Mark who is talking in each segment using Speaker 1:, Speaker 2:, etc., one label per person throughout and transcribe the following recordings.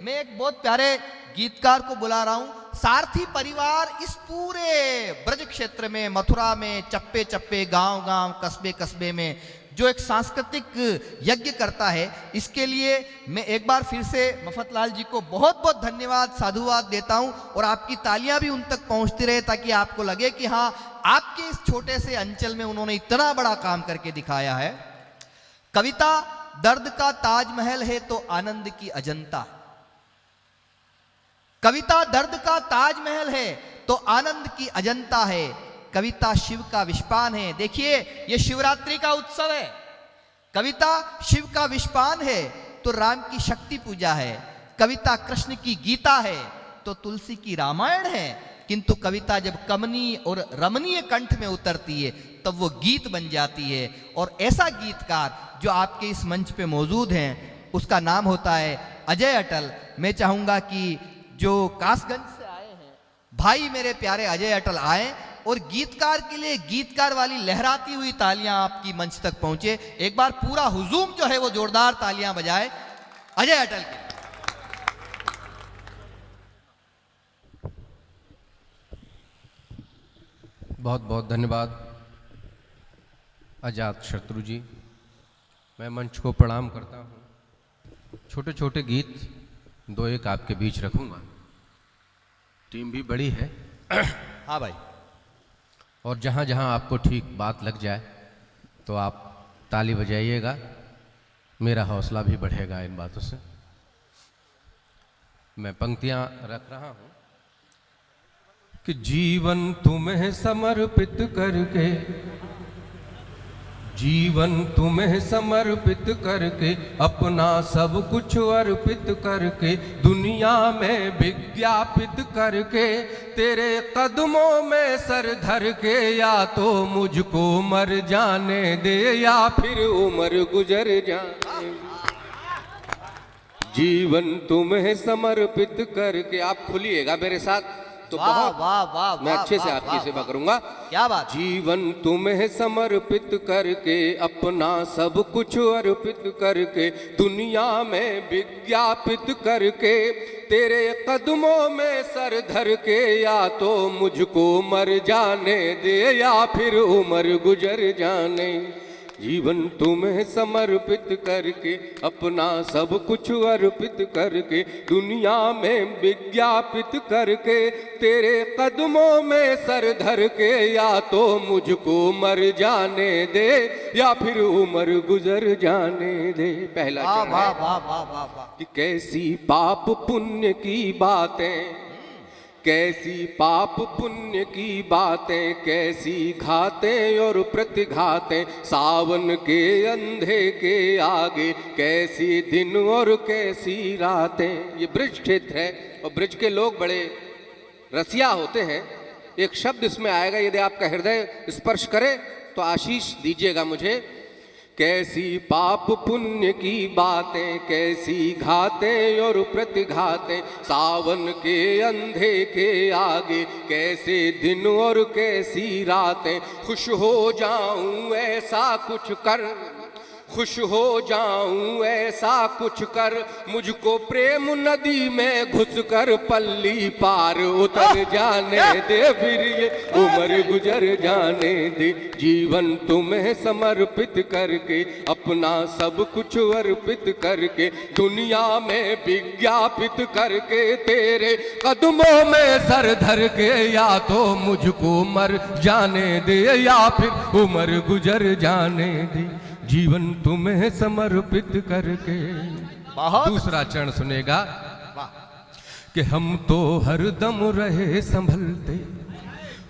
Speaker 1: मैं एक बहुत प्यारे गीतकार को बुला रहा हूं। सारथी परिवार इस पूरे ब्रज क्षेत्र में, मथुरा में, चप्पे चप्पे, गांव गांव, कस्बे कस्बे में जो एक सांस्कृतिक यज्ञ करता है, इसके लिए मैं एक बार फिर से मफतलाल जी को बहुत बहुत धन्यवाद, साधुवाद देता हूं। और आपकी तालियां भी उन तक पहुंचती रहे ताकि आपको लगे कि हाँ, आपके इस छोटे से अंचल में उन्होंने इतना बड़ा काम करके दिखाया है। कविता दर्द का ताजमहल है तो आनंद की अजंता। कविता दर्द का ताजमहल है तो आनंद की अजंता है। कविता शिव का विषपान है। देखिए, यह शिवरात्रि का उत्सव है। कविता शिव का विषपान है तो राम की शक्ति पूजा है। कविता कृष्ण की गीता है तो तुलसी की रामायण है। किंतु कविता जब कमनीय और रमणीय कंठ में उतरती है तब वो गीत बन जाती है। और ऐसा गीतकार जो आपके इस मंच पे मौजूद हैं, उसका नाम होता है अजय अटल। मैं चाहूंगा कि जो कासगंज से आए हैं भाई, मेरे प्यारे अजय अटल आए और गीतकार के लिए गीतकार वाली लहराती हुई तालियां आपकी मंच तक पहुंचे। एक बार पूरा हुजूम जो है वो जोरदार तालियां बजाए अजय अटल के।
Speaker 2: बहुत बहुत धन्यवाद अजात शत्रु जी। मैं मंच को प्रणाम करता हूँ। छोटे छोटे गीत दो एक आपके बीच रखूंगा। टीम भी बड़ी है।
Speaker 1: हाँ भाई।
Speaker 2: और जहाँ जहाँ आपको ठीक बात लग जाए तो आप ताली बजाइएगा, मेरा हौसला भी बढ़ेगा इन बातों से। मैं पंक्तियाँ रख रहा हूँ कि जीवन तुम्हें समर्पित करके, जीवन तुम्हें समर्पित करके, अपना सब कुछ अर्पित करके, दुनिया में विज्ञापित करके, तेरे कदमों में सर धर के, या तो मुझको मर जाने दे या फिर उम्र गुजर जाने। जीवन तुम्हें समर्पित करके, आप खुलिएगा मेरे साथ तो बहुत
Speaker 1: वाह वाह,
Speaker 2: मैं अच्छे से आपकी सेवा करूंगा।
Speaker 1: क्या बात।
Speaker 2: जीवन तुम्हें समर्पित करके, अपना सब कुछ अर्पित करके, दुनिया में विज्ञापित करके, तेरे कदमों में सर धर के, या तो मुझको मर जाने दे या फिर उम्र गुजर जाने। जीवन तुम्हें समर्पित करके, अपना सब कुछ अर्पित करके, दुनिया में विज्ञापित करके, तेरे कदमों में सर धर के, या तो मुझको मर जाने दे या फिर उम्र गुजर जाने दे। पहला चरण है।
Speaker 1: वाह वाह वाह वाह।
Speaker 2: कि कैसी पाप पुण्य की बातें, कैसी पाप पुण्य की बातें, कैसी घातें और प्रतिघातें, सावन के अंधे के आगे, कैसी दिन और कैसी रातें। ये ब्रज क्षेत्र है और ब्रज के लोग बड़े रसिया होते हैं। एक शब्द इसमें आएगा, यदि आपका हृदय स्पर्श करे तो आशीष दीजिएगा मुझे। कैसी पाप पुण्य की बातें, कैसी घातें और प्रतिघातें, सावन के अंधे के आगे, कैसे दिन और कैसी रातें। खुश हो जाऊं ऐसा कुछ कर, खुश हो जाऊं ऐसा कुछ कर, मुझको प्रेम नदी में घुसकर पल्ली पार उतर जाने दे, फिर ये उम्र गुजर जाने दे। जीवन तुम्हें समर्पित करके, अपना सब कुछ अर्पित करके, दुनिया में विज्ञापित करके, तेरे कदमों में सर धर के, या तो मुझको मर जाने दे या फिर उम्र गुजर जाने दे। जीवन तुम्हें समर्पित करके। दूसरा चरण सुनेगा कि हम तो हरदम रहे संभलते,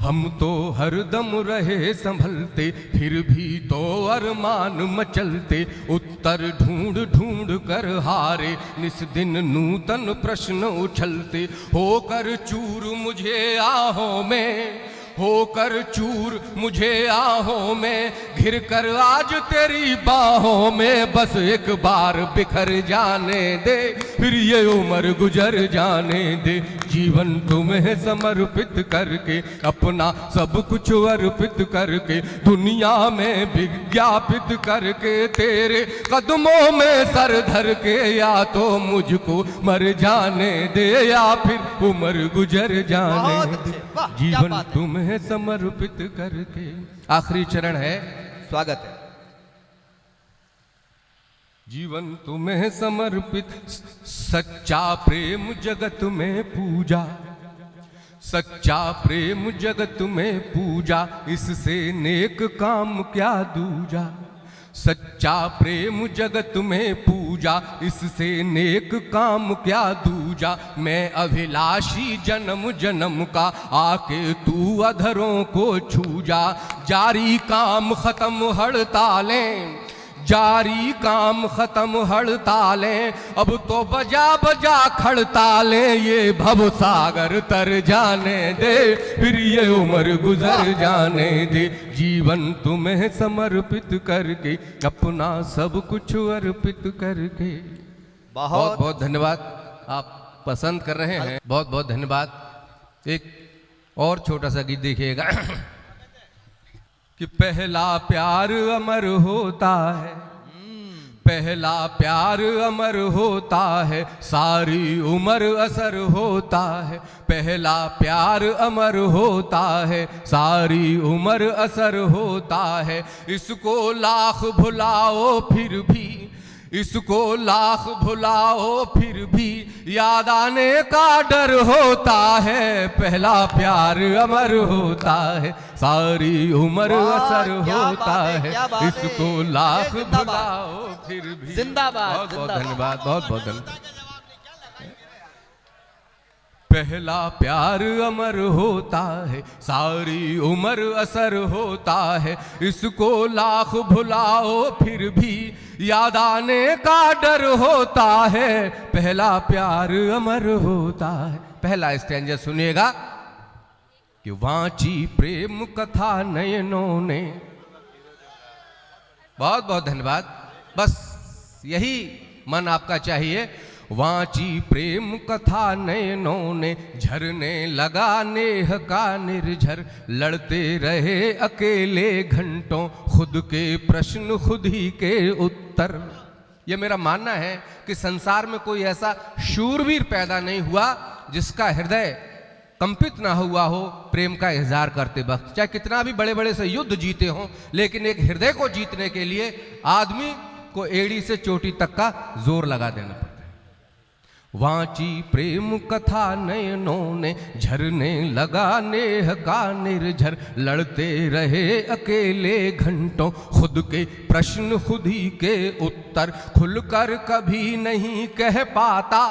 Speaker 2: हम तो हरदम रहे संभलते, फिर भी तो अरमान मचलते, उत्तर ढूंढ ढूंढ कर हारे, निस दिन नूतन प्रश्न उछलते, होकर चूर मुझे आहों में, होकर चूर मुझे आहों में, घिर कर आज तेरी बाहों में, बस एक बार बिखर जाने दे, फिर ये उम्र गुजर जाने दे। जीवन तुम्हें समर्पित करके, अपना सब कुछ अर्पित करके, दुनिया में विज्ञापित करके, तेरे कदमों में सर धर के, या तो मुझको मर जाने दे या फिर उम्र गुजर जाने
Speaker 1: बहुत
Speaker 2: दे,
Speaker 1: अच्छे, वाह, क्या
Speaker 2: जीवन
Speaker 1: बात है।
Speaker 2: तुम्हें समर्पित करके। आखिरी चरण है,
Speaker 1: स्वागत है।
Speaker 2: जीवन तुम्हें समर्पित, सच्चा प्रेम जगत में पूजा, सच्चा प्रेम जगत में पूजा, इससे नेक काम क्या दूजा, सच्चा प्रेम जगत में पूजा, इससे नेक काम क्या दूजा, मैं अभिलाषी जन्म जन्म का, आके तू अधरों को छू जा, जारी काम खत्म हड़तालें, जारी काम खत्म हड़तालें, अब तो बजा बजा खड़तालें, ये भव सागर तर जाने दे, फिर ये उम्र गुजर जाने दे, जीवन तुम्हें समर्पित करके, अपना सब कुछ अर्पित करके। बहुत
Speaker 1: बहुत
Speaker 2: बहुत धन्यवाद, आप पसंद कर रहे हैं, बहुत बहुत धन्यवाद। एक और छोटा सा गीत देखिएगा कि पहला प्यार अमर होता है, पहला प्यार अमर होता है, सारी उम्र असर होता है, पहला प्यार अमर होता है, सारी उम्र असर होता है, इसको लाख भुलाओ फिर भी, इसको लाख भुलाओ फिर भी, याद आने का डर होता है, पहला प्यार अमर होता है, सारी उम्र
Speaker 1: वाह,
Speaker 2: असर
Speaker 1: क्या
Speaker 2: होता
Speaker 1: बात है,
Speaker 2: है,
Speaker 1: क्या बात है।
Speaker 2: इसको लाख
Speaker 1: जिंदाबाद।
Speaker 2: भुलाओ फिर भी।
Speaker 1: जिंदाबाद,
Speaker 2: बहुत बहुत
Speaker 1: जिंदाबाद।
Speaker 2: धन्यवाद, बहुत बहुत धन्यवाद। पहला प्यार अमर होता है, सारी उम्र असर होता है, इसको लाख भुलाओ फिर भी, याद आने का डर होता है, पहला प्यार अमर होता है। पहला स्टैंजा सुनिएगा कि वांची प्रेम कथा नयनों ने, बहुत बहुत धन्यवाद, बस यही मन आपका चाहिए, वांची प्रेम कथा नयनों ने, झरने लगा नेह का निर्झर, लड़ते रहे अकेले घंटों, खुद के प्रश्न खुद ही के उत्तर। ये मेरा मानना है कि संसार में कोई ऐसा शूरवीर पैदा नहीं हुआ जिसका हृदय कंपित ना हुआ हो प्रेम का इजहार करते वक्त, चाहे कितना भी बड़े बड़े से युद्ध जीते हों, लेकिन एक हृदय को जीतने के लिए आदमी को एड़ी से चोटी तक का जोर लगा देना पड़ता है। वांची प्रेम कथा नयनों ने, झरने लगा नेह का निर्झर, लड़ते रहे अकेले घंटों, खुद के प्रश्न खुद ही के उत्तर, खुलकर कभी नहीं कह पाता,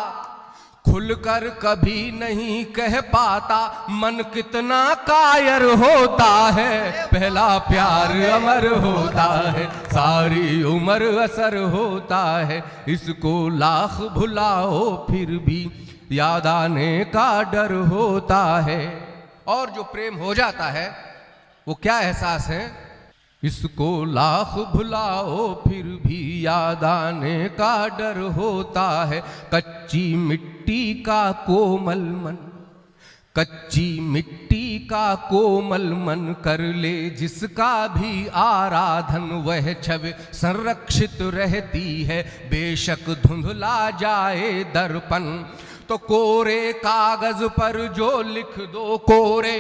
Speaker 2: खुलकर कभी नहीं कह पाता, मन कितना कायर होता है, पहला प्यार अमर होता है, सारी उम्र असर होता है, इसको लाख भुलाओ फिर भी, याद आने का डर होता है। और जो प्रेम हो जाता है वो क्या एहसास है, इसको लाख भुलाओ फिर भी, याद आने का डर होता है, कच्ची मिट्टी का कोमल मन, कच्ची मिट्टी का कोमल मन, कर ले जिसका भी आराधन, वह छवि संरक्षित रहती है, बेशक धुंधला जाए दर्पण, तो कोरे कागज पर जो लिख दो, कोरे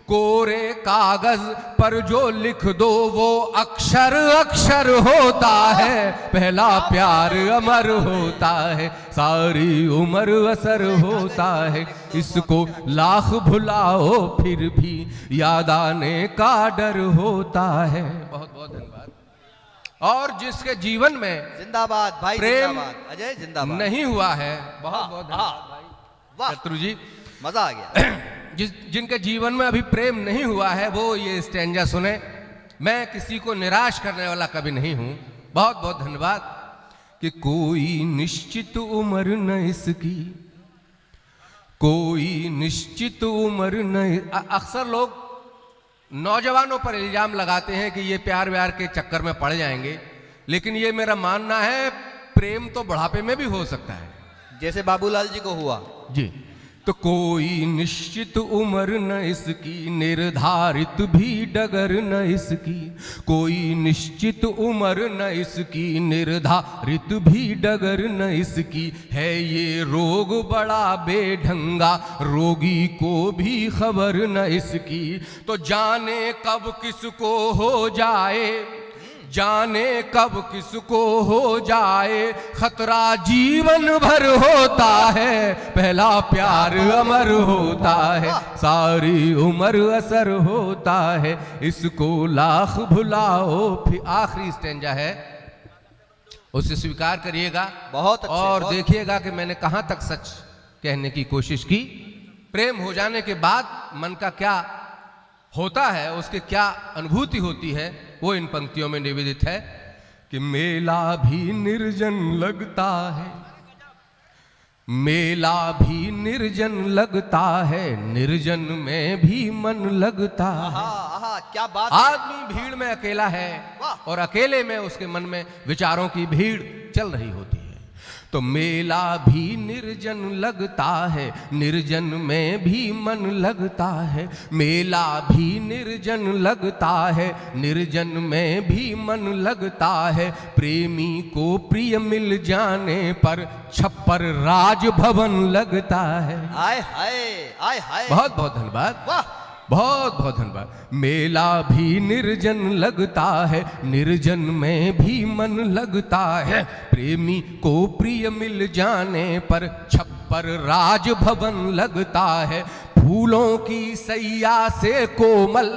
Speaker 2: कोरे कागज पर जो लिख दो, वो अक्षर अक्षर होता है, पहला प्यार अमर होता है, सारी उम्र असर होता है, इसको लाख भुलाओ फिर भी, याद आने का डर होता है। बहुत बहुत धन्यवाद। और जिसके जीवन में
Speaker 1: जिंदाबाद भाई,
Speaker 2: प्रेम
Speaker 1: जिंदाबाद अजय, जिंदाबाद
Speaker 2: नहीं हुआ है, बहुत बहुत धन्यवाद
Speaker 1: हाँ,
Speaker 2: भाई
Speaker 1: वाह,
Speaker 2: शत्रु जी,
Speaker 1: मजा आ गया।
Speaker 2: जिनके जीवन में अभी प्रेम नहीं हुआ है वो ये स्टैंजा सुने। मैं किसी को निराश करने वाला कभी नहीं हूं। बहुत बहुत धन्यवाद। कि कोई निश्चित उम्र न इसकी, कोई निश्चित उम्र न। अक्सर लोग नौजवानों पर इल्जाम लगाते हैं कि ये प्यार व्यार के चक्कर में पड़ जाएंगे, लेकिन ये मेरा मानना है प्रेम तो बुढ़ापे में भी हो सकता है।
Speaker 1: जैसे बाबूलाल जी को हुआ
Speaker 2: जी। तो कोई निश्चित उम्र न इसकी, निर्धारित भी डगर न इसकी। कोई निश्चित उम्र न इसकी, निर्धारित भी डगर न इसकी। है ये रोग बड़ा बेढंगा, रोगी को भी खबर न इसकी। तो जाने कब किसको हो जाए, जाने कब किसको हो जाए, खतरा जीवन भर होता है। पहला प्यार अमर होता है, सारी उम्र असर होता है। इसको लाख भुलाओ फिर। आखिरी स्टेंजा है, उसे स्वीकार करिएगा
Speaker 1: बहुत अच्छे,
Speaker 2: और
Speaker 1: बहुत
Speaker 2: देखिएगा कि मैंने कहां तक सच कहने की कोशिश की। प्रेम हो जाने के बाद मन का क्या होता है, उसके क्या अनुभूति होती है, वो इन पंक्तियों में निवेदित है कि मेला भी निर्जन लगता है, मेला भी निर्जन लगता है, निर्जन में भी मन लगता है।
Speaker 1: आहा, क्या बात।
Speaker 2: आदमी भीड़ में अकेला है और अकेले में उसके मन में विचारों की भीड़ चल रही होती है। तो मेला भी निर्जन लगता है, निर्जन में भी मन लगता है। मेला भी निर्जन लगता है, निर्जन में भी मन लगता है। प्रेमी को प्रिय मिल जाने पर छप्पर राजभवन लगता है।
Speaker 1: आय हाय, आय हाय।
Speaker 2: बहुत बहुत धन्यवाद,
Speaker 1: वाह।
Speaker 2: बहुत बहुत धन्यवाद। मेला भी निर्जन लगता है, निर्जन में भी मन लगता है। प्रेमी को प्रिय मिल जाने पर छप्पर राजभवन लगता है। फूलों की सैया से कोमल,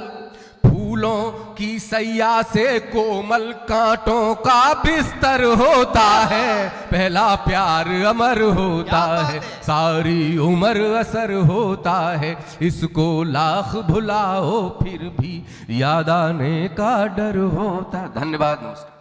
Speaker 2: फूलों की सैया से कोमल कांटों का बिस्तर होता है। पहला प्यार अमर होता है, सारी उम्र असर होता है। इसको लाख भुलाओ फिर भी याद आने का डर होता। धन्यवाद, नमस्कार।